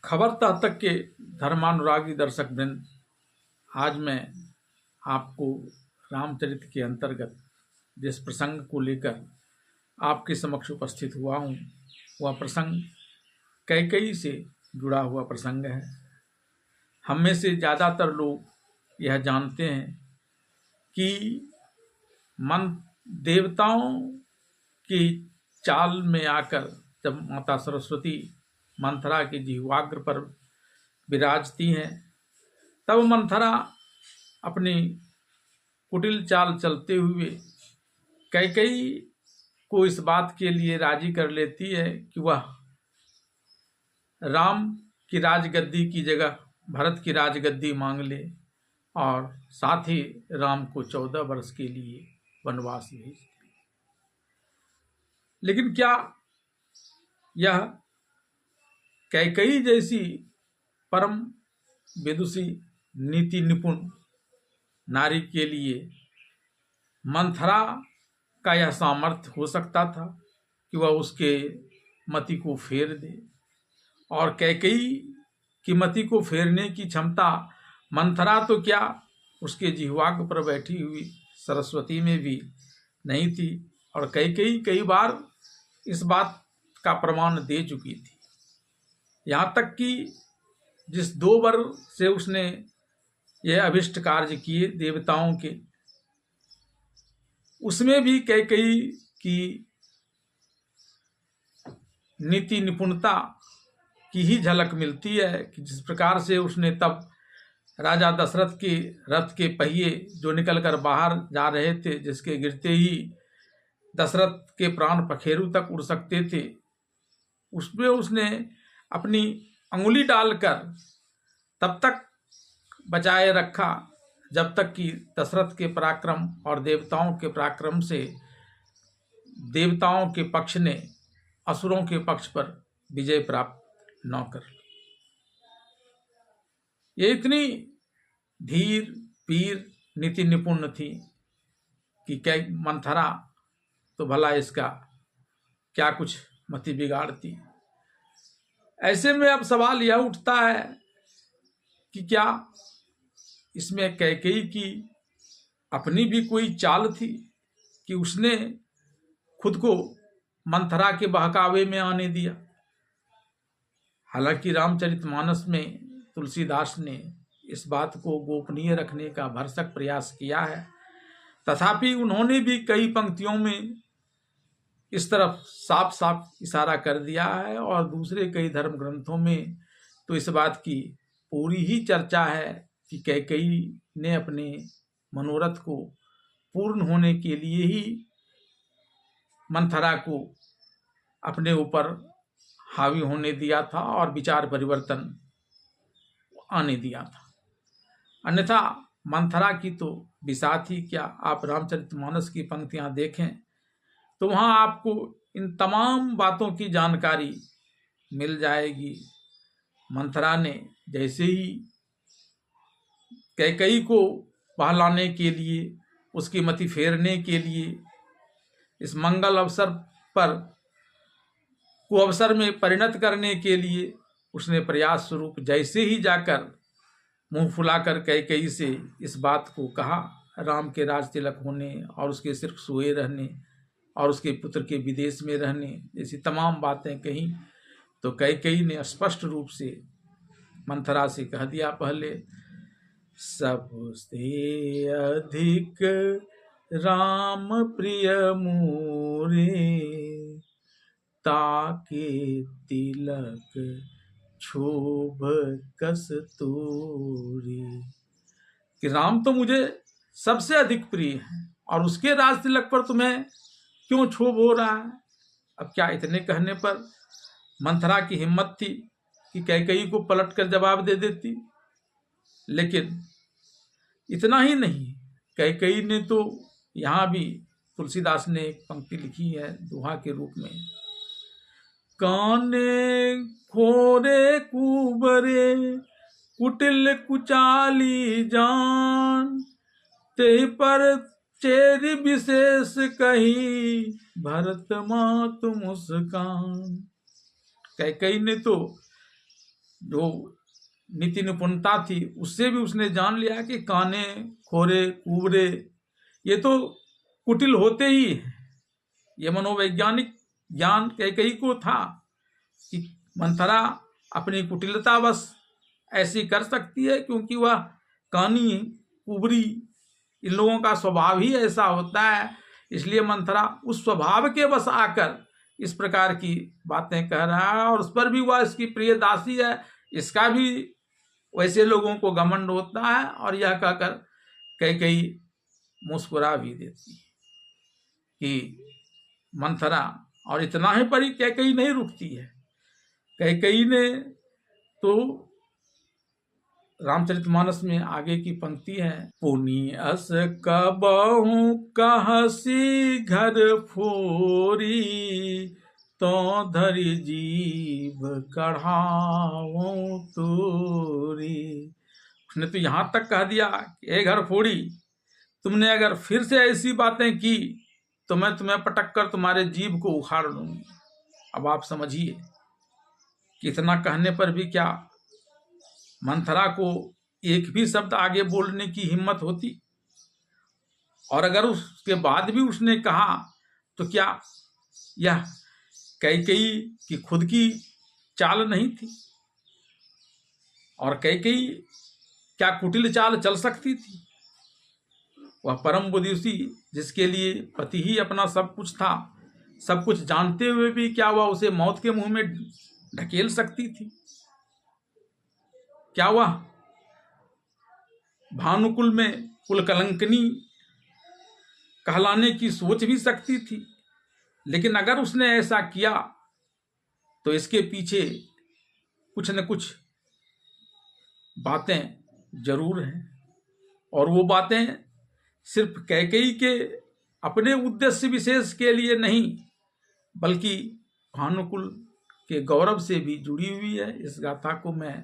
खबर तक के धर्मानुरागी दर्शक वृंद, आज मैं आपको रामचरित के अंतर्गत जिस प्रसंग को लेकर आपके समक्ष उपस्थित हुआ हूँ, वह प्रसंग कैकेयी से जुड़ा हुआ प्रसंग है। हम में से ज़्यादातर लोग यह जानते हैं कि मन देवताओं की चाल में आकर जब माता सरस्वती मंथरा के जिह्वाग्र पर विराजती हैं, तब मंथरा अपनी कुटिल चाल चलते हुए कैकेयी को इस बात के लिए राजी कर लेती है कि वह राम की राजगद्दी की जगह भरत की राजगद्दी मांग ले और साथ ही राम को 14 वर्ष के लिए वनवास भेज दे। लेकिन क्या यह कैकेयी जैसी परम विदुषी नीति निपुण नारी के लिए मंथरा का यह सामर्थ्य हो सकता था कि वह उसके मति को फेर दे? और कैकेयी की मति को फेरने की क्षमता मंथरा तो क्या, उसके जिह्वाग्र पर बैठी हुई सरस्वती में भी नहीं थी। और कैकेयी कई बार इस बात का प्रमाण दे चुकी थी। यहाँ तक कि जिस 2 वर से उसने यह अभिष्ट कार्य किए देवताओं के, उसमें भी कैकेयी की नीति निपुणता की ही झलक मिलती है कि जिस प्रकार से उसने तब राजा दशरथ के रथ के पहिए जो निकलकर बाहर जा रहे थे, जिसके गिरते ही दशरथ के प्राण पखेरु तक उड़ सकते थे, उसमें उसने अपनी अंगुली डालकर तब तक बचाए रखा जब तक कि दशरथ के पराक्रम और देवताओं के पराक्रम से देवताओं के पक्ष ने असुरों के पक्ष पर विजय प्राप्त न कर ली। ये इतनी धीर वीर नीति निपुण थी कि क्या मंथरा तो भला इसका क्या कुछ मति बिगाड़ती। ऐसे में अब सवाल यह उठता है कि क्या इसमें कैकेयी की अपनी भी कोई चाल थी कि उसने खुद को मंथरा के बहकावे में आने दिया। हालांकि रामचरितमानस में तुलसीदास ने इस बात को गोपनीय रखने का भरसक प्रयास किया है, तथापि उन्होंने भी कई पंक्तियों में इस तरफ साफ साफ इशारा कर दिया है। और दूसरे कई धर्म ग्रंथों में तो इस बात की पूरी ही चर्चा है कि कैकेयी ने अपने मनोरथ को पूर्ण होने के लिए ही मंथरा को अपने ऊपर हावी होने दिया था और विचार परिवर्तन आने दिया था। अन्यथा मंथरा की तो बिसात ही क्या। आप रामचरितमानस की पंक्तियां देखें तो वहां आपको इन तमाम बातों की जानकारी मिल जाएगी। मंथरा ने जैसे ही कैकेयी को बहलाने के लिए, उसकी मति फेरने के लिए, इस मंगल अवसर पर को अवसर में परिणत करने के लिए उसने प्रयास स्वरूप जैसे ही जाकर मुंह फुलाकर कैकेयी से इस बात को कहा, राम के राज तिलक होने और उसके सिर्फ सोए रहने और उसके पुत्र के विदेश में रहने जैसी तमाम बातें कही, तो कैकेयी ने स्पष्ट रूप से मंथरा से कह दिया पहले, सबसे अधिक राम प्रिय मोरे, ताके तिलक क्षोभ कस्तूरी। कि राम तो मुझे सबसे अधिक प्रिय है और उसके राज तिलक पर तुम्हें क्यों क्षोभ हो रहा है। अब क्या इतने कहने पर मंथरा की हिम्मत थी कि कैकेयी को पलट कर जवाब दे देती। लेकिन इतना ही नहीं, कैकेयी ने तो यहाँ भी तुलसीदास ने एक पंक्ति लिखी है दोहा के रूप में, काने खोरे कुबरे कुटिल कुचाली जान, ते पर चेरी विशेष कही भरत मात मुस्कान। कैकेयी ने तो जो नीति निपुणता थी उससे भी उसने जान लिया कि काने खोरे कुबरे ये तो कुटिल होते ही हैं। ये मनोवैज्ञानिक ज्ञान कैकेयी को था कि मंथरा अपनी कुटिलता बस ऐसी कर सकती है क्योंकि वह कानी कुबरी, इन लोगों का स्वभाव ही ऐसा होता है, इसलिए मंथरा उस स्वभाव के बस आकर इस प्रकार की बातें कह रहा है और उस पर भी वह इसकी प्रिय दासी है, इसका भी वैसे लोगों को घमंड होता है। और यह कहकर कैकेयी मुस्कुरा भी देती है कि मंथरा, और इतना ही पर ही कैकेयी नहीं रुकती है। कैकेयी ने तो रामचरितमानस में आगे की पंक्ति है, पुनि अस कबहु कहसी घर फोरी, तो धरि जीव कढ़ाऊं तोरी। उसने तो यहां तक कह दिया कि ए घर फोड़ी, तुमने अगर फिर से ऐसी बातें की तो मैं तुम्हें पटक कर तुम्हारे जीभ को उखाड़ लूंगी। अब आप समझिए कितना कहने पर भी क्या मंथरा को एक भी शब्द आगे बोलने की हिम्मत होती, और अगर उसके बाद भी उसने कहा तो क्या यह कैकेयी की खुद की चाल नहीं थी? और कैकेयी क्या कुटिल चाल चल सकती थी? वह परम बुद्धिसी जिसके लिए पति ही अपना सब कुछ था, सब कुछ जानते हुए भी क्या वह उसे मौत के मुंह में ढकेल सकती थी? क्या वह भानुकुल में कुलकलंकनी कहलाने की सोच भी सकती थी? लेकिन अगर उसने ऐसा किया तो इसके पीछे कुछ न कुछ बातें जरूर हैं, और वो बातें सिर्फ कैकेयी के अपने उद्देश्य विशेष के लिए नहीं बल्कि भानुकुल के गौरव से भी जुड़ी हुई है। इस गाथा को मैं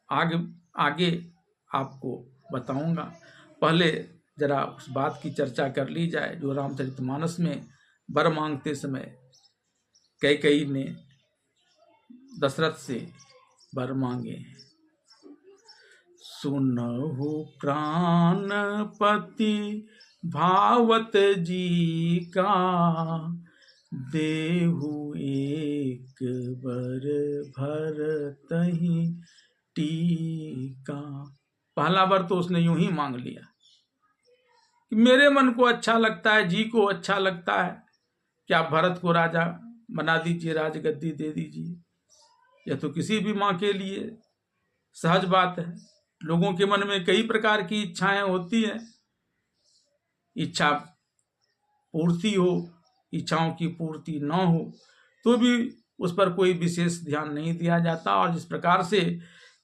आगे आपको बताऊंगा। पहले जरा उस बात की चर्चा कर ली जाए जो रामचरितमानस में वर मांगते समय कैकेयी ने दशरथ से वर मांगे। सुनहु प्राणपति भावत जी का, देहु एक बर भरतहि टीका। पहला वर तो उसने यूं ही मांग लिया कि मेरे मन को अच्छा लगता है, जी को अच्छा लगता है कि आप भरत को राजा बना दीजिए, राजगद्दी दे दीजिए। यह तो किसी भी माँ के लिए सहज बात है। लोगों के मन में कई प्रकार की इच्छाएं होती हैं, इच्छा पूर्ति हो, इच्छाओं की पूर्ति न हो तो भी उस पर कोई विशेष ध्यान नहीं दिया जाता। और जिस प्रकार से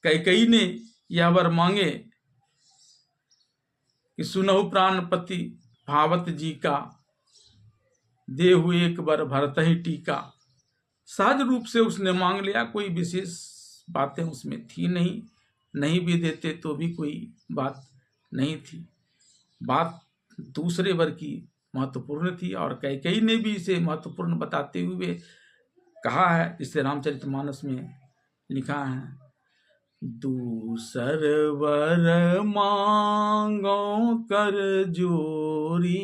कैकेयी ने यह वर मांगे कि सुनहु प्राणपति भावत जी का, देहु एक बर भरतहि टीका, सहज रूप से उसने मांग लिया, कोई विशेष बातें उसमें थी नहीं, नहीं भी देते तो भी कोई बात नहीं थी। बात दूसरे वर की महत्वपूर्ण थी और कैकेयी ने भी इसे महत्वपूर्ण बताते हुए कहा है, जिसे रामचरितमानस में लिखा है, दूसर वर मांगो कर जोरी,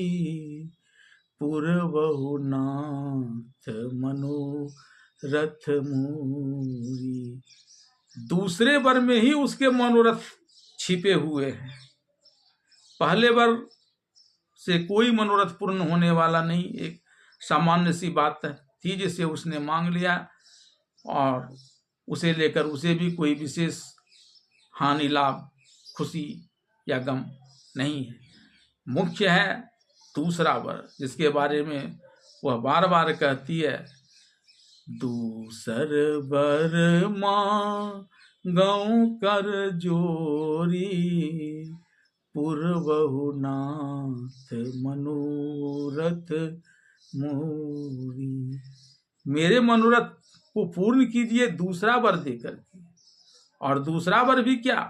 पुरवहु नाथ मनोरथ मूरी। दूसरे वर में ही उसके मनोरथ छिपे हुए हैं। पहले वर से कोई मनोरथ पूर्ण होने वाला नहीं, एक सामान्य सी बात थी जिसे उसने मांग लिया और उसे लेकर उसे भी कोई विशेष हानि, लाभ, खुशी या गम नहीं है। मुख्य है दूसरा वर जिसके बारे में वह बार बार कहती है, दूसर वर मांगौ कर जोरी, पुरवहु नाथ मनोरथ मूरी। मेरे मनोरथ को पूर्ण कीजिए दूसरा वर देकर के। और दूसरा वर भी क्या,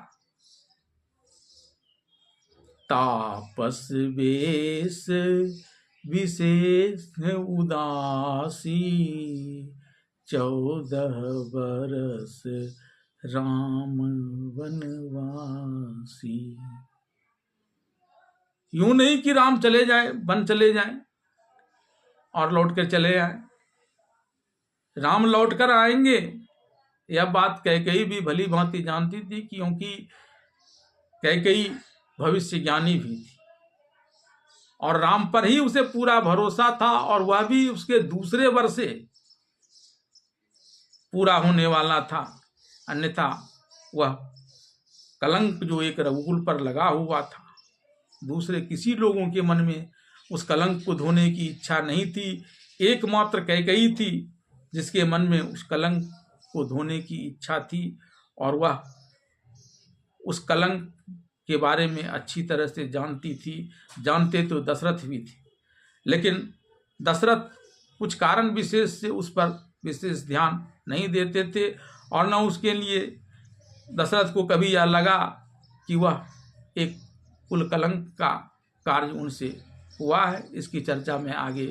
तापस वेश विशेष उदासी, 14 बरस राम वनवासी। यूं नहीं कि राम चले जाए, वन चले जाए और लौट कर चले आए। राम लौट कर आएंगे यह बात कैकेयी भी भली भांति जानती थी, क्योंकि कैकेयी भविष्य ज्ञानी भी थी और राम पर ही उसे पूरा भरोसा था, और वह भी उसके दूसरे वर्षे पूरा होने वाला था। अन्यथा वह कलंक जो एक रघुकुल पर लगा हुआ था, दूसरे किसी लोगों के मन में उस कलंक को धोने की इच्छा नहीं थी। एकमात्र कैकेयी थी जिसके मन में उस कलंक को धोने की इच्छा थी, और वह उस कलंक के बारे में अच्छी तरह से जानती थी। जानते तो दशरथ भी थे, लेकिन दशरथ कुछ कारण विशेष से उस पर विशेष ध्यान नहीं देते थे, और न उसके लिए दशरथ को कभी यह लगा कि वह एक कुल कलंक का कार्य उनसे हुआ है। इसकी चर्चा मैं आगे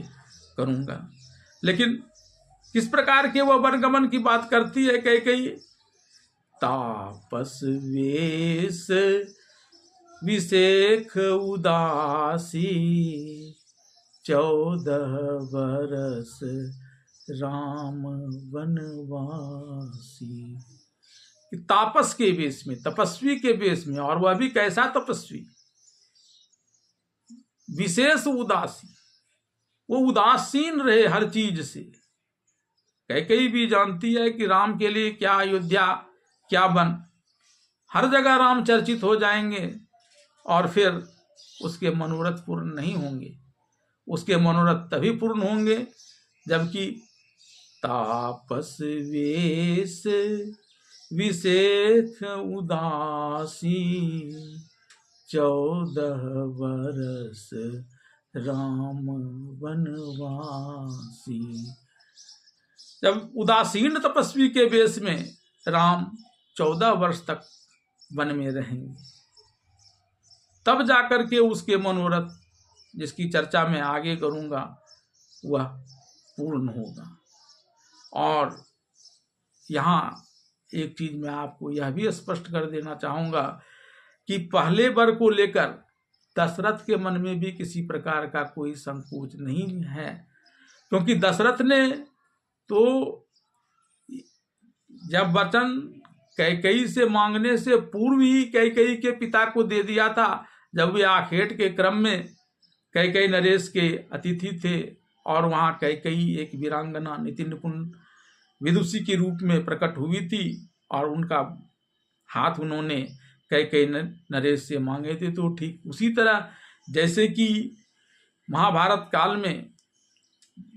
करूँगा। लेकिन किस प्रकार के वह वनगमन की बात करती है कैकेयी। तापस वेश विशेख उदासी, 14 बरस राम वनवासी। तापस के वेश में, तपस्वी के वेश में, और वह भी कैसा तपस्वी, विशेष उदासी, वो उदासीन रहे हर चीज से। कैकेयी भी जानती है कि राम के लिए क्या अयोध्या क्या वन, हर जगह राम चर्चित हो जाएंगे और फिर उसके मनोरथ पूर्ण नहीं होंगे। उसके मनोरथ तभी पूर्ण होंगे जबकि तापस वेश विशेख उदासी, 14 बरस राम वनवासी। जब उदासीन तपस्वी के वेश में राम 14 वर्ष तक वन में रहेंगे, तब जाकर के उसके मनोरथ, जिसकी चर्चा मैं आगे करूंगा, वह पूर्ण होगा। और यहाँ एक चीज मैं आपको यह भी स्पष्ट कर देना चाहूंगा कि पहले वर को लेकर दशरथ के मन में भी किसी प्रकार का कोई संकोच नहीं है, क्योंकि दशरथ ने तो जब वचन कैकेयी से मांगने से पूर्व ही कैकेयी के पिता को दे दिया था। जब वे आखेट के क्रम में कैकेयी नरेश के अतिथि थे और वहां कैकेयी एक वीरांगना नीति निपुण विदुषी के रूप में प्रकट हुई थी और उनका हाथ उन्होंने कैकेयी नरेश से मांगे थे। तो ठीक उसी तरह जैसे कि महाभारत काल में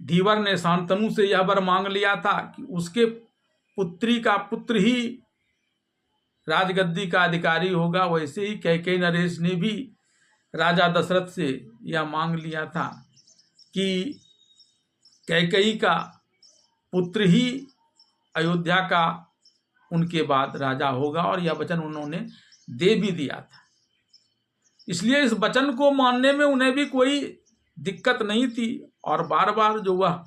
धीवर ने शांतनु से यह वर मांग लिया था कि उसके पुत्री का पुत्र ही राजगद्दी का अधिकारी होगा, वैसे ही कैकेयी नरेश ने भी राजा दशरथ से यह मांग लिया था कि कैकेयी का पुत्र ही अयोध्या का उनके बाद राजा होगा, और यह वचन उन्होंने दे भी दिया था। इसलिए इस वचन को मानने में उन्हें भी कोई दिक्कत नहीं थी, और बार बार जो वह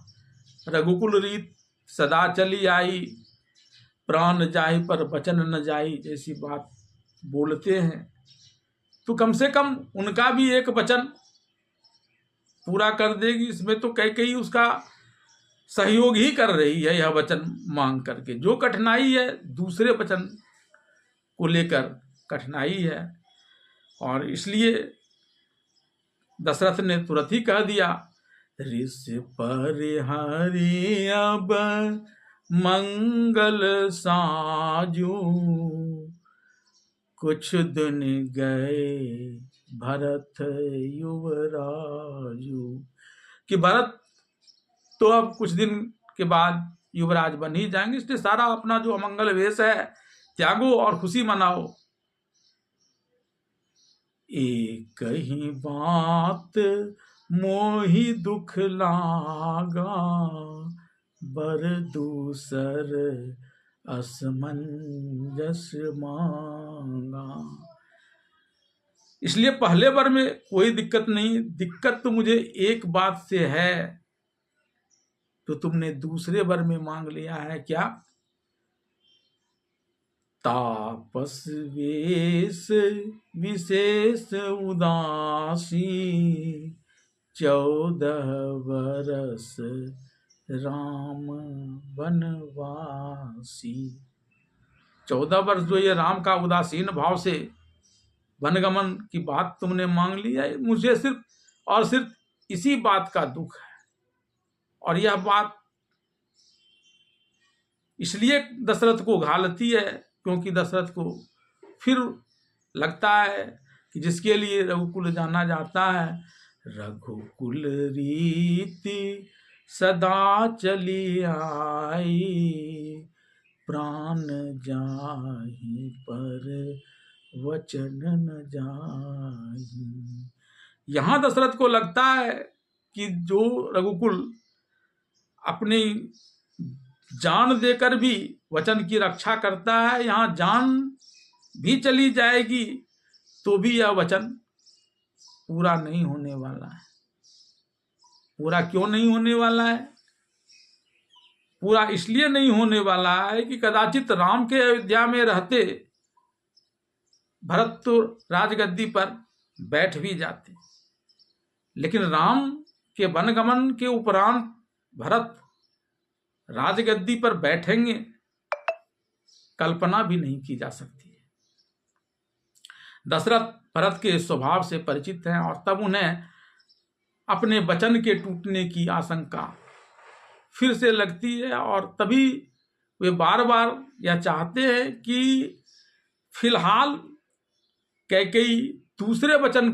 रघुकुल रीत सदा चली आई, प्राण जाहि पर वचन न जाई जैसी बात बोलते हैं, तो कम से कम उनका भी एक वचन पूरा कर देगी। इसमें तो कैकेयी उसका सहयोग ही कर रही है, यह वचन मांग करके। जो कठिनाई है दूसरे वचन को लेकर कठिनाई है, और इसलिए दशरथ ने तुरंत ही कह दिया, ऋष पर हरि अब मंगल साजू, कुछ दिन गए भरत युवराजू। कि भरत तो अब कुछ दिन के बाद युवराज बन ही जाएंगे, इसलिए सारा अपना जो अमंगल वेश है त्यागो और खुशी मनाओ। एक ही बात मोहि दुख लागा, बर दूसर असमंजस मांगा। इसलिए पहले वर में कोई दिक्कत नहीं, दिक्कत तो मुझे एक बात से है, तो तुमने दूसरे वर में मांग लिया है क्या? तापस वेश विशेष उदासी, 14 बरस राम वनवासी। 14 वर्ष जो ये राम का उदासीन भाव से वनगमन की बात तुमने मांग ली है, मुझे सिर्फ और सिर्फ इसी बात का दुख है। और यह बात इसलिए दशरथ को घालती है क्योंकि दशरथ को फिर लगता है कि जिसके लिए रघुकुल जाना जाता है, रघुकुल रीति सदा चली आई, प्राण जाहि पर वचन न जाहि। यहां दशरथ को लगता है कि जो रघुकुल अपनी जान देकर भी वचन की रक्षा करता है, यहां जान भी चली जाएगी तो भी यह वचन पूरा नहीं होने वाला है। पूरा क्यों नहीं होने वाला है? पूरा इसलिए नहीं होने वाला है कि कदाचित राम के अयोध्या में रहते भरत तो राजगद्दी पर बैठ भी जाते, लेकिन राम के वनगमन के उपरांत भरत राजगद्दी पर बैठेंगे, कल्पना भी नहीं की जा सकती है। दशरथ भरत के स्वभाव से परिचित हैं और तब उन्हें अपने वचन के टूटने की आशंका फिर से लगती है, और तभी वे बार बार यह चाहते हैं कि फिलहाल कैकेयी दूसरे वचन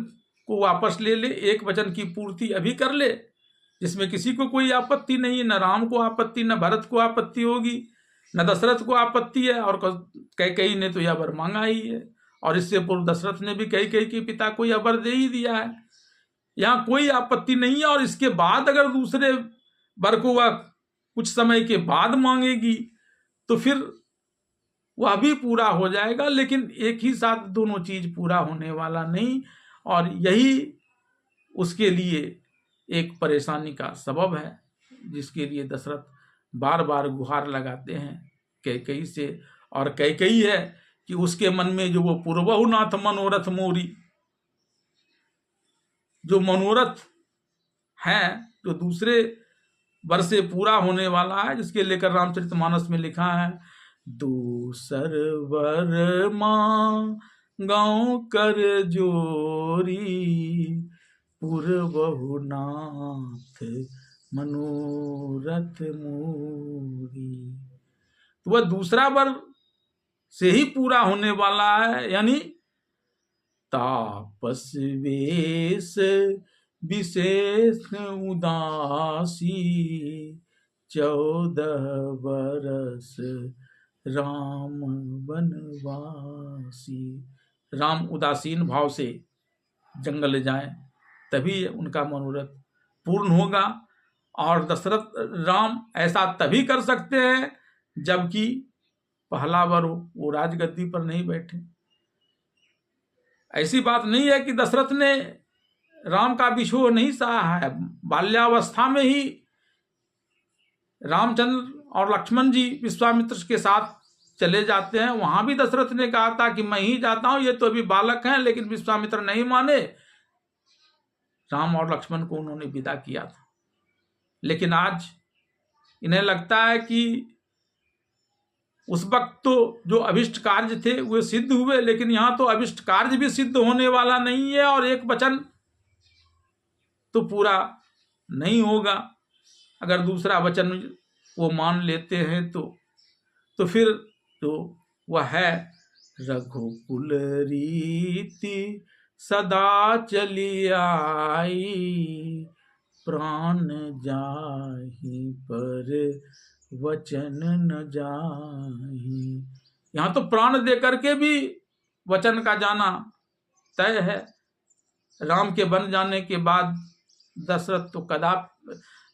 को वापस ले ले, एक वचन की पूर्ति अभी कर ले जिसमें किसी को कोई आपत्ति नहीं है, न राम को आपत्ति, न भरत को आपत्ति होगी, न दशरथ को आपत्ति है। और कैकेयी ने तो यह वर मांगा ही है, और इससे पूर्व दशरथ ने भी कैकेयी के पिता को यह वर दे ही दिया है। यहाँ कोई आपत्ति नहीं है, और इसके बाद अगर दूसरे वर को वह कुछ समय के बाद मांगेगी तो फिर वह भी पूरा हो जाएगा, लेकिन एक ही साथ दोनों चीज पूरा होने वाला नहीं, और यही उसके लिए एक परेशानी का सबब है, जिसके लिए दशरथ बार बार गुहार लगाते हैं कैकेयी से। और कैकेयी है कि उसके मन में जो वो पूर्वहु नाथ मनोरथ मोरी, जो मनोरथ है जो दूसरे वर्ष से पूरा होने वाला है, जिसके लेकर रामचरितमानस में लिखा है, दूसर वर मां गाँव कर जोरी, पूर्वहु नाथ मनोरथ मोरी। तो वह दूसरा वर से ही पूरा होने वाला है, यानी तापस वेश विशेष उदासी, 14 बरस राम वनवासी। राम उदासीन भाव से जंगल जाएं तभी उनका मनोरथ पूर्ण होगा, और दशरथ राम ऐसा तभी कर सकते हैं जबकि पहला वर हो, वो राजगद्दी पर नहीं बैठे। ऐसी बात नहीं है कि दशरथ ने राम का विछोह नहीं सहा है। बाल्यावस्था में ही रामचंद्र और लक्ष्मण जी विश्वामित्र के साथ चले जाते हैं, वहां भी दशरथ ने कहा था कि मैं ही जाता हूं, ये तो अभी बालक हैं, लेकिन विश्वामित्र नहीं माने, राम और लक्ष्मण को उन्होंने विदा किया था। लेकिन आज इन्हें लगता है कि उस वक्त तो जो अभिष्ट कार्य थे वे सिद्ध हुए, लेकिन यहां तो अभिष्ट कार्य भी सिद्ध होने वाला नहीं है, और एक वचन तो पूरा नहीं होगा। अगर दूसरा वचन वो मान लेते हैं तो फिर तो वह है, रघुकुल रीति सदा चली आई, प्राण जाहि पर वचन न जाहि। यहां तो प्राण दे करके भी वचन का जाना तय है। राम के बन जाने के बाद दशरथ तो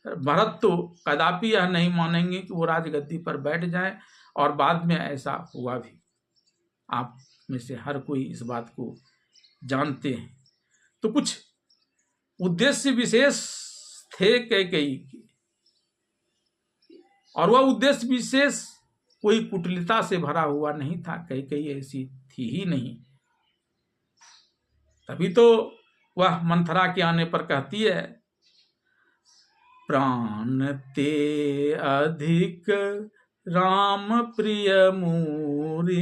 भरत तो कदापि यह नहीं मानेंगे कि वो राजगद्दी पर बैठ जाएं, और बाद में ऐसा हुआ भी। आप में से हर कोई इस बात को जानते हैं। तो कुछ उद्देश्य विशेष थे कैकेयी के, और वह उद्देश्य विशेष कोई कुटिलता से भरा हुआ नहीं था। कैकेयी ऐसी थी ही नहीं। तभी तो वह मंथरा के आने पर कहती है, प्राण ते अधिक राम प्रिय मोरे,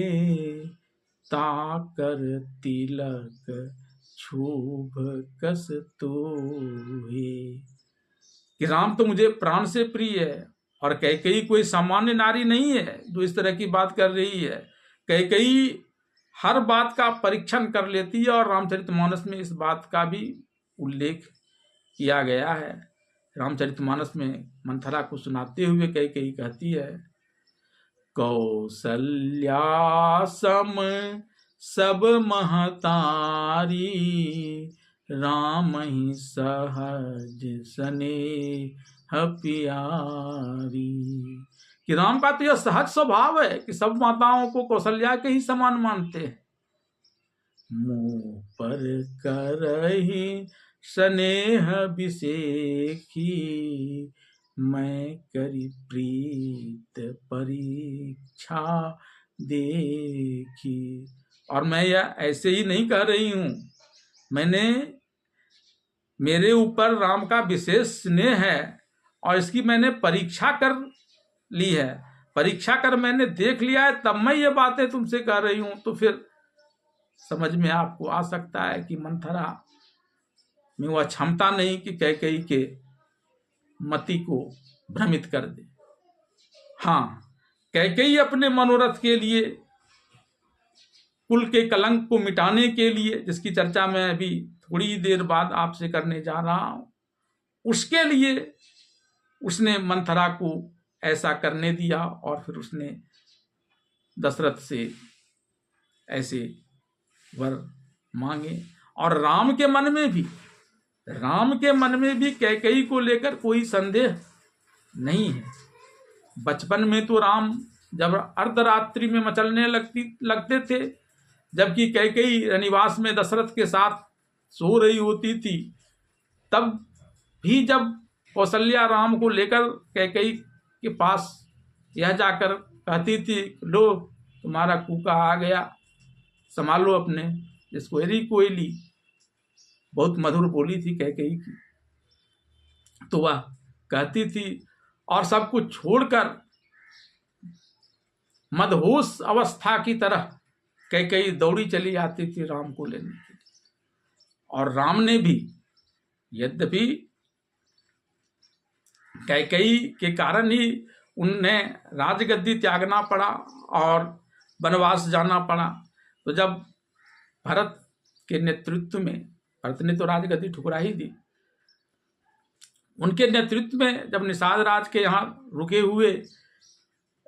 ताकर तिलक क्षोभ कस तोहे। कि राम तो मुझे प्राण से प्रिय है, और कैकेयी कोई सामान्य नारी नहीं है जो इस तरह की बात कर रही है। कैकेयी हर बात का परीक्षण कर लेती है, और रामचरितमानस में इस बात का भी उल्लेख किया गया है। रामचरितमानस में मंथरा को सुनाते हुए कैकेयी कहती है, कौसल्या सम सब महतारी, राम ही सहज स्नेह प्यारी। कि राम का तो यह सहज स्वभाव है कि सब माताओं को कौशल्या के ही समान मानते हैं। मुँह पर करहि स्नेह विषेखी, मैं करी प्रीत परीक्षा देखी। और मैं यह ऐसे ही नहीं कह रही हूं, मैंने मेरे ऊपर राम का विशेष स्नेह है, और इसकी मैंने परीक्षा कर ली है। परीक्षा कर मैंने देख लिया है, तब मैं ये बातें तुमसे कह रही हूं। तो फिर समझ में आपको आ सकता है कि मंथरा में वह क्षमता नहीं कि कैकेयी के मति को भ्रमित कर दे। हाँ, कैकेयी अपने मनोरथ के लिए, कुल के कलंक को मिटाने के लिए, जिसकी चर्चा मैं अभी थोड़ी देर बाद आपसे करने जा रहा हूं, उसके लिए उसने मंथरा को ऐसा करने दिया। और फिर उसने दशरथ से ऐसे वर मांगे। और राम के मन में भी कैकेयी को लेकर कोई संदेह नहीं है। बचपन में तो राम जब अर्धरात्रि में मचलने लगते थे, जबकि कैकेयी रनिवास में दशरथ के साथ सो रही होती थी, तब भी जब कौशल्या राम को लेकर कैकेयी के पास यह जाकर कहती थी, लो तुम्हारा कूका आ गया, संभालो अपने। जिसको एरी कोयली बहुत मधुर बोली थी कैकेयी की, तो वह कहती थी, और सब कुछ छोड़कर मदहोश अवस्था की तरह कैकेयी दौड़ी चली आती थी राम को लेने के लिए। और राम ने भी, यद्यपि कैकेयी के कारण ही उन्हें राजगद्दी त्यागना पड़ा और वनवास जाना पड़ा, तो जब भरत के नेतृत्व में, भरत ने तो राजगद्दी ठुकरा ही दी, उनके नेतृत्व में जब निषाद राज के यहाँ रुके हुए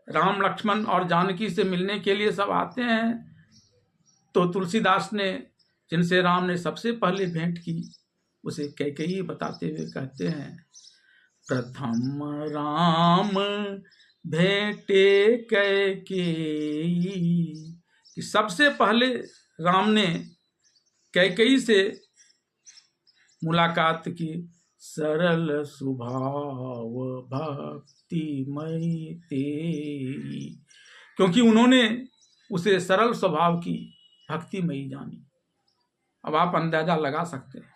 राम, लक्ष्मण और जानकी से मिलने के लिए सब आते हैं, तो तुलसीदास ने, जिनसे राम ने सबसे पहले भेंट की, उसे कैकेयी बताते हुए कहते हैं, प्रथम राम भेंटे कैकेयी। कि सबसे पहले राम ने कैकेयी से मुलाकात की, सरल स्वभाव भक्तिमयी तेई, क्योंकि उन्होंने उसे सरल स्वभाव की भक्तिमयी जानी। अब आप अंदाजा लगा सकते हैं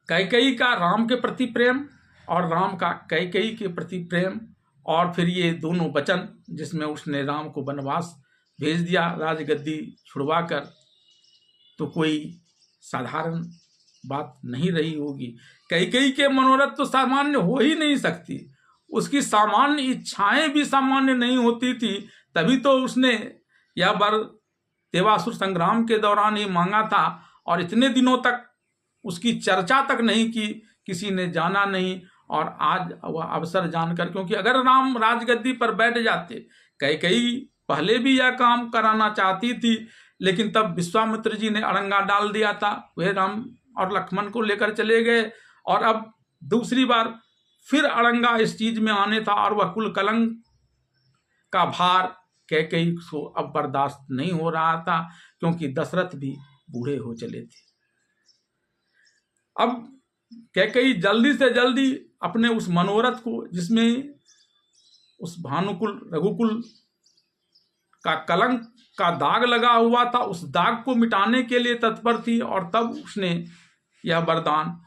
कैकेयी का राम के प्रति प्रेम और राम का कैकेयी के प्रति प्रेम, और फिर ये दोनों वचन जिसमें उसने राम को वनवास भेज दिया राजगद्दी छुड़वा कर, तो कोई साधारण बात नहीं रही होगी। कैकेयी के मनोरथ तो सामान्य हो ही नहीं सकती, उसकी सामान्य इच्छाएं भी सामान्य नहीं होती थी। तभी तो उसने यह वर देवासुर संग्राम के दौरान ही मांगा था, और इतने दिनों तक उसकी चर्चा तक नहीं की, किसी ने जाना नहीं। और आज वह अवसर जानकर, क्योंकि अगर राम राजगद्दी पर बैठ जाते, कैकेयी पहले भी यह काम कराना चाहती थी, लेकिन तब विश्वामित्र जी ने अड़ंगा डाल दिया था, वे राम और लक्ष्मण को लेकर चले गए, और अब दूसरी बार फिर अड़ंगा इस चीज में आने था, और वह कुल कलंक का भार कैकेयी को अब बर्दाश्त नहीं हो रहा था, क्योंकि दशरथ भी बूढ़े हो चले थे। अब कैकेयी जल्दी से जल्दी अपने उस मनोरथ को, जिसमें उस भानुकुल रघुकुल का कलंक का दाग लगा हुआ था, उस दाग को मिटाने के लिए तत्पर थी, और तब उसने यह वरदान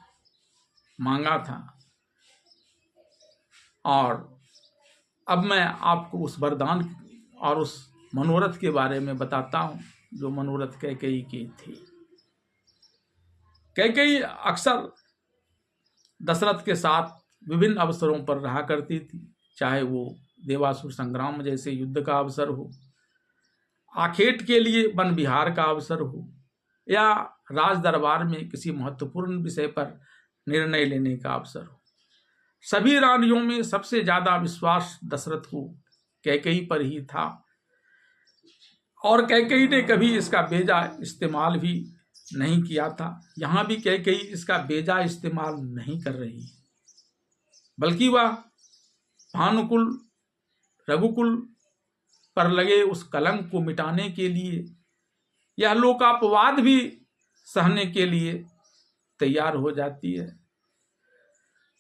मांगा था। और अब मैं आपको उस वरदान और उस मनोरथ के बारे में बताता हूं, जो मनोरथ कैकेयी की थी। कैकेयी अक्सर दशरथ के साथ विभिन्न अवसरों पर रहा करती थी, चाहे वो देवासुर संग्राम जैसे युद्ध का अवसर हो, आखेट के लिए वन विहार का अवसर हो, या राज दरबार में किसी महत्वपूर्ण विषय पर निर्णय लेने का अवसर हो। सभी रानियों में सबसे ज्यादा विश्वास दशरथ को कैकेयी पर ही था, और कैकेयी ने कभी इसका बेजा इस्तेमाल भी नहीं किया था। यहां भी कैकेयी इसका बेजा इस्तेमाल नहीं कर रही है, बल्कि वह भानुकुल रघुकुल पर लगे उस कलंक को मिटाने के लिए, यह लोकापवाद भी सहने के लिए तैयार हो जाती है।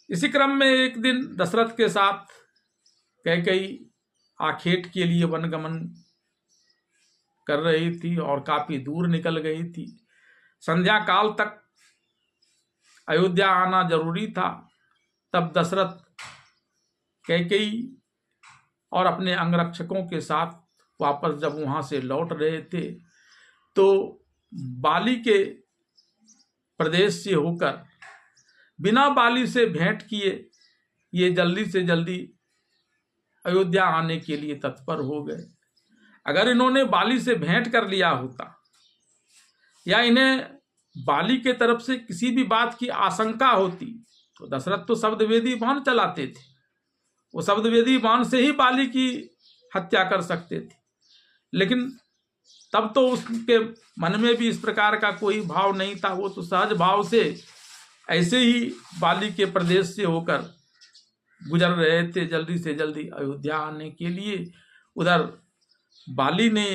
इसी क्रम में एक दिन दशरथ के साथ कैकेयी आखेट के लिए वनगमन कर रही थी और काफी दूर निकल गई थी। संध्या काल तक अयोध्या आना जरूरी था। तब दशरथ कैकेयी और अपने अंगरक्षकों के साथ वापस जब वहां से लौट रहे थे, तो बाली के प्रदेश से होकर बिना बाली से भेंट किए ये जल्दी से जल्दी अयोध्या आने के लिए तत्पर हो गए। अगर इन्होंने बाली से भेंट कर लिया होता, या इन्हें बाली के तरफ से किसी भी बात की आशंका होती, तो दशरथ तो शब्दवेदी बाण चलाते थे, वो शब्दवेदी बाण से ही बाली की हत्या कर सकते थे। लेकिन तब तो उसके मन में भी इस प्रकार का कोई भाव नहीं था। वो तो सहज भाव से ऐसे ही बाली के प्रदेश से होकर गुजर रहे थे, जल्दी से जल्दी अयोध्या आने के लिए। उधर बाली ने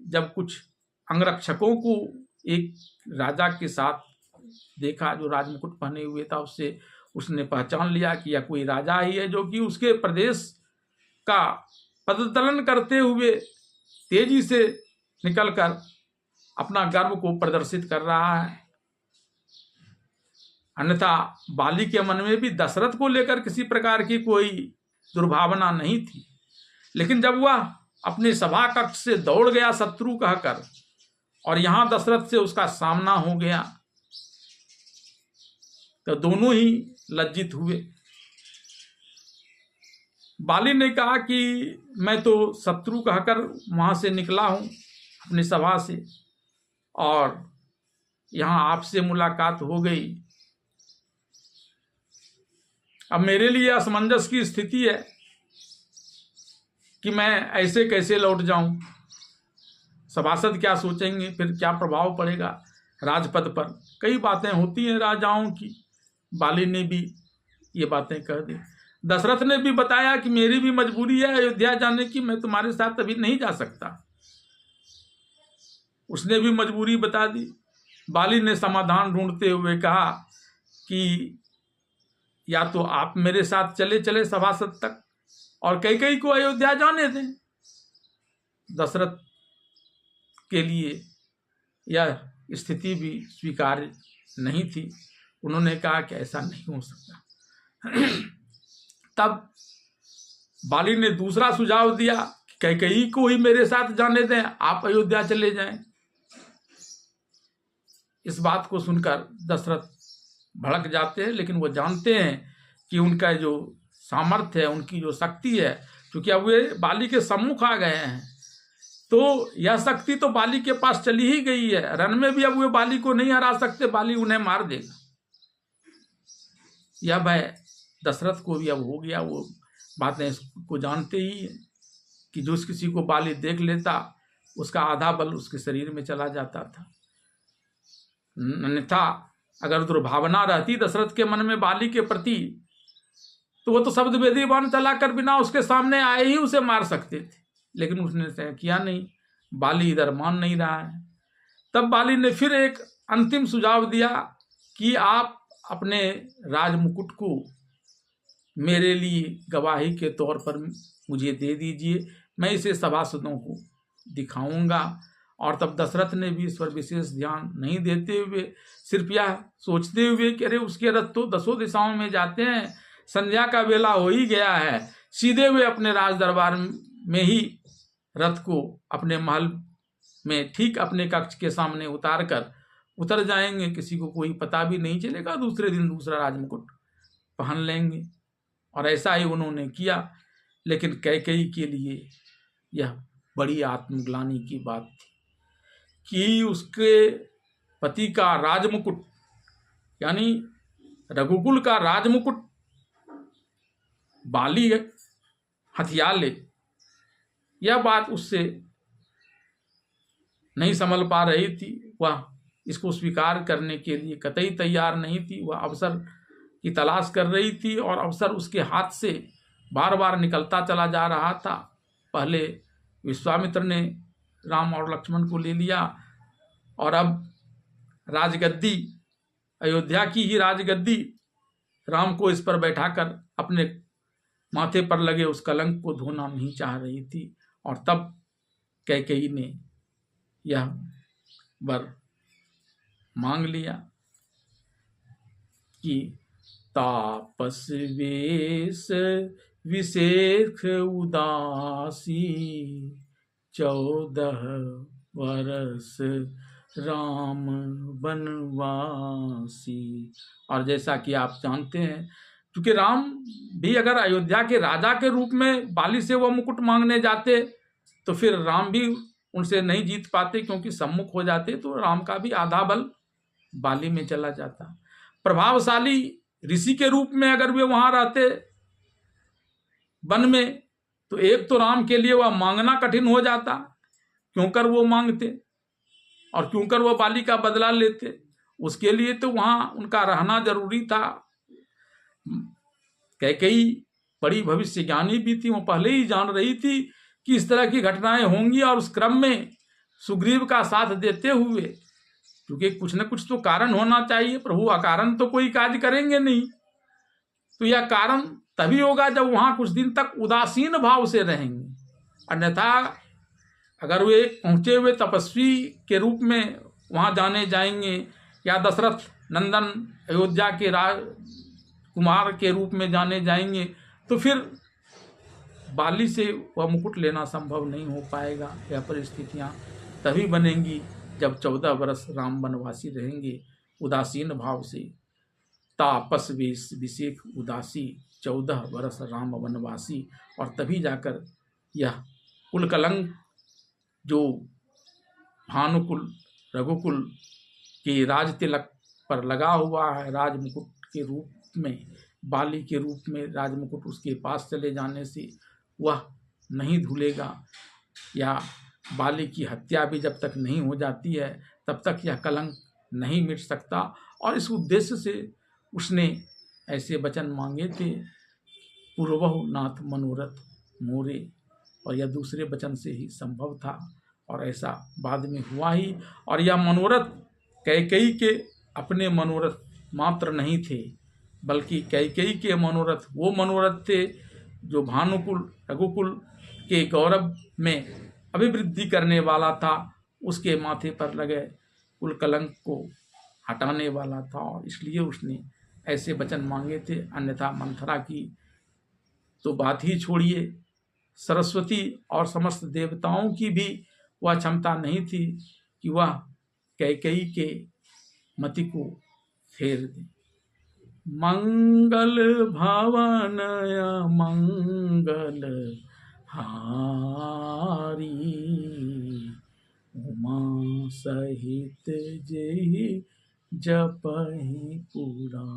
जब कुछ अंगरक्षकों को एक राजा के साथ देखा जो राजमुकुट पहने हुए था, उससे उसने पहचान लिया कि यह कोई राजा ही है, जो कि उसके प्रदेश का पदतलन करते हुए तेजी से निकलकर अपना गर्व को प्रदर्शित कर रहा है। अन्यथा बाली के मन में भी दशरथ को लेकर किसी प्रकार की कोई दुर्भावना नहीं थी। लेकिन जब वह अपने सभा कक्ष से दौड़ गया शत्रु कहकर, और यहां दशरथ से उसका सामना हो गया, तो दोनों ही लज्जित हुए। बाली ने कहा कि मैं तो शत्रु कहकर वहां से निकला हूं अपनी सभा से, और यहां आपसे मुलाकात हो गई। अब मेरे लिए असमंजस की स्थिति है कि मैं ऐसे कैसे लौट जाऊं। सभासद क्या सोचेंगे, फिर क्या प्रभाव पड़ेगा राजपद पर। कई बातें होती हैं राजाओं की। बाली ने भी ये बातें कह दी। दशरथ ने भी बताया कि मेरी भी मजबूरी है अयोध्या जाने की, मैं तुम्हारे साथ अभी नहीं जा सकता। उसने भी मजबूरी बता दी। बाली ने समाधान ढूंढते हुए कहा कि या तो आप मेरे साथ चले चले सभासद तक, और कैकेयी को अयोध्या जाने दें। दशरथ के लिए यह स्थिति भी स्वीकार्य नहीं थी। उन्होंने कहा कि ऐसा नहीं हो सकता। तब बाली ने दूसरा सुझाव दिया कि कैकेयी को ही मेरे साथ जाने दें, आप अयोध्या चले जाएं। इस बात को सुनकर दशरथ भड़क जाते हैं, लेकिन वो जानते हैं कि उनका जो सामर्थ्य है, उनकी जो शक्ति है, क्योंकि अब वे बाली के सम्मुख आ गए हैं, तो यह शक्ति तो बाली के पास चली ही गई है। रण में भी अब वे बाली को नहीं हरा सकते, बाली उन्हें मार देगा। यह भय दशरथ को भी अब हो गया। वो बातें को जानते ही कि जो किसी को बाली देख लेता, उसका आधा बल उसके शरीर में चला जाता था। अन्यथा अगर दुर्भावना रहती दशरथ के मन में बाली के प्रति, तो वो तो शब्दवेदी बाण चलाकर बिना उसके सामने आए ही उसे मार सकते थे। लेकिन उसने किया नहीं। बाली इधर मान नहीं रहा है। तब बाली ने फिर एक अंतिम सुझाव दिया कि आप अपने राजमुकुट को मेरे लिए गवाही के तौर पर मुझे दे दीजिए, मैं इसे सभासदों को दिखाऊंगा। और तब दशरथ ने भी इस पर विशेष ध्यान नहीं देते हुए, सिर्फ यह सोचते हुए कि अरे उसके रथ तो 10 दिशाओं में जाते हैं, संध्या का वेला हो ही गया है, सीधे हुए अपने राज दरबार में ही रथ को अपने महल में ठीक अपने कक्ष के सामने उतर जाएंगे, किसी को कोई पता भी नहीं चलेगा, दूसरे दिन दूसरा राजमुकुट पहन लेंगे। और ऐसा ही उन्होंने किया। लेकिन कैकेयी के लिए यह बड़ी आत्मग्लानि की बात थी कि उसके पति का राजमुकुट, यानी रघुकुल का राजमुकुट बाली हथिया ले, यह बात उससे नहीं संभल पा रही थी। वह इसको स्वीकार करने के लिए कतई तैयार नहीं थी। वह अवसर की तलाश कर रही थी और अवसर उसके हाथ से बार बार निकलता चला जा रहा था। पहले विश्वामित्र ने राम और लक्ष्मण को ले लिया और अब राजगद्दी, अयोध्या की ही राजगद्दी, राम को इस पर बैठाकर अपने माथे पर लगे उस कलंक को धोना नहीं चाह रही थी। और तब कैकेयी ने यह वर मांग लिया कि तापस वेश विशेष उदासी, 14 वर्ष राम वनवासी। और जैसा कि आप जानते हैं, क्योंकि राम भी अगर अयोध्या के राजा के रूप में बाली से वह मुकुट मांगने जाते तो फिर राम भी उनसे नहीं जीत पाते, क्योंकि सम्मुख हो जाते तो राम का भी आधा बल बाली में चला जाता। प्रभावशाली ऋषि के रूप में अगर वे वहां रहते वन में, तो एक तो राम के लिए वह मांगना कठिन हो जाता, क्योंकर वो मांगते और क्योंकर वो बाली का बदला लेते। उसके लिए तो वहां उनका रहना जरूरी था। कैकेयी बड़ी भविष्य ज्ञानी भी थी, वो पहले ही जान रही थी कि इस तरह की घटनाएं होंगी। और उस क्रम में सुग्रीव का साथ देते हुए, क्योंकि कुछ न कुछ तो कारण होना चाहिए, प्रभु अकारण तो कोई कार्य करेंगे नहीं, तो यह कारण तभी होगा जब वहां कुछ दिन तक उदासीन भाव से रहेंगे। अन्यथा अगर वे पहुंचे हुए तपस्वी के रूप में वहां जाने जाएंगे, या दशरथ नंदन अयोध्या के कुमार के रूप में जाने जाएंगे, तो फिर बाली से वह मुकुट लेना संभव नहीं हो पाएगा। यह परिस्थितियां तभी बनेंगी जब 14 वर्ष राम वनवासी रहेंगे उदासीन भाव से। तापस वेश विशेष उदासी, 14 वर्ष राम वनवासी। और तभी जाकर यह कुल कलंक जो भानुकुल रघुकुल के राज तिलक पर लगा हुआ है, राजमुकुट के रूप में, बाली के रूप में राजमुकुट उसके पास चले जाने से वह नहीं धुलेगा, या बाली की हत्या भी जब तक नहीं हो जाती है तब तक यह कलंक नहीं मिट सकता। और इस उद्देश्य से उसने ऐसे वचन मांगे थे, पूर्वहु नाथ मनोरथ मोरे। और यह दूसरे वचन से ही संभव था और ऐसा बाद में हुआ ही। और यह मनोरथ कैकेयी के अपने मनोरथ मात्र नहीं थे, बल्कि कैकेयी के मनोरथ वो मनोरथ थे जो भानुकुल रघुकुल के गौरव में अभिवृद्धि करने वाला था, उसके माथे पर लगे कुल कलंक को हटाने वाला था। और इसलिए उसने ऐसे वचन मांगे थे। अन्यथा मंथरा की तो बात ही छोड़िए, सरस्वती और समस्त देवताओं की भी वह क्षमता नहीं थी कि वह कैकेयी के मति को फेर दे। मंगल भवन मंगल हारी, उमा सहित जेहि जपहि पुरारी।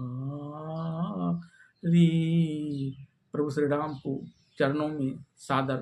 प्रभु श्री राम को चरणों में सादर